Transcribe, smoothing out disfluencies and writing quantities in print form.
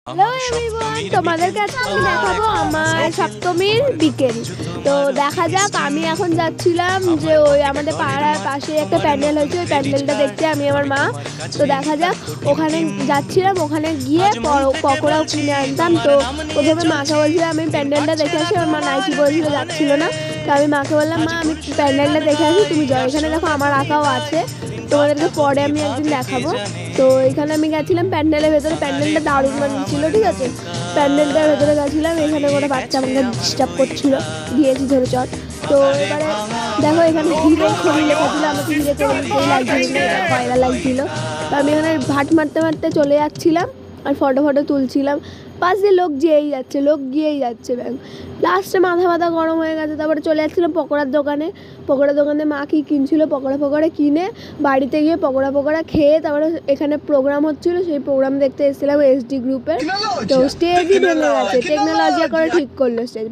Hello everyone, তোমাদেরকে আজকে আমি দেখাবো আমার সপ্তমীর বিকেল। তো দেখা যাক, আমি এখন যাচ্ছিলাম যে ওই আমাদের পাড়ার পাশে একটা প্যান্ডেল হয়েছে, ওই প্যান্ডেলটা দেখতে আমি আমার মা। তো দেখা যাক, ওখানে যাচ্ছিলাম, ওখানে গিয়ে পকোড়াও কিনে আনতাম। তো প্রথমে মাকে বলছিলাম আমি প্যান্ডেলটা দেখে আসি, আমার মা নাইটি বলছিল যাচ্ছিল না। তো আমি মাকে বললাম মা আমি প্যান্ডেলটা দেখে আসি, তুমি যাও। এখানে দেখো আমার আঁকাও আছে, তোমাদেরকে পরে আমি একদিন দেখাবো। তো এখানে আমি গেছিলাম প্যান্ডেলের ভেতরে, প্যান্ডেলটা দারুণ বানিয়েছিল, ঠিক আছে। প্যান্ডেলটার ভেতরে গেছিলাম, এখানে কোনো বাচ্চা আমাকে ডিস্টার্ব করছিল, দিয়েছি ধরে চট। তো এবারে দেখো এখানে হিরে খড়ি লেখা ছিল, আমাকে হিরে খড়ি লাগছিল না, এটা কয়লা লাগছিল। তো আমি এখানে ভাট মারতে মারতে চলে যাচ্ছিলাম আর ফটো তুলছিলাম। পাশ দিয়ে লোক গিয়েই যাচ্ছে ব্যাংক। লাস্টে মাথা গরম হয়ে গেছে, তারপরে চলে যাচ্ছিলাম পকোড়ার দোকানে মা কি কিনছিল, পকোড়া কিনে বাড়িতে গিয়ে পকোড়া খেয়ে তারপরে এখানে প্রোগ্রাম হচ্ছিল, সেই প্রোগ্রাম দেখতে এসেছিলাম এসডি গ্রুপের। তো স্টেজই ভেঙে গেছে, টেকনোলজি করে ঠিক করলো স্টেজ।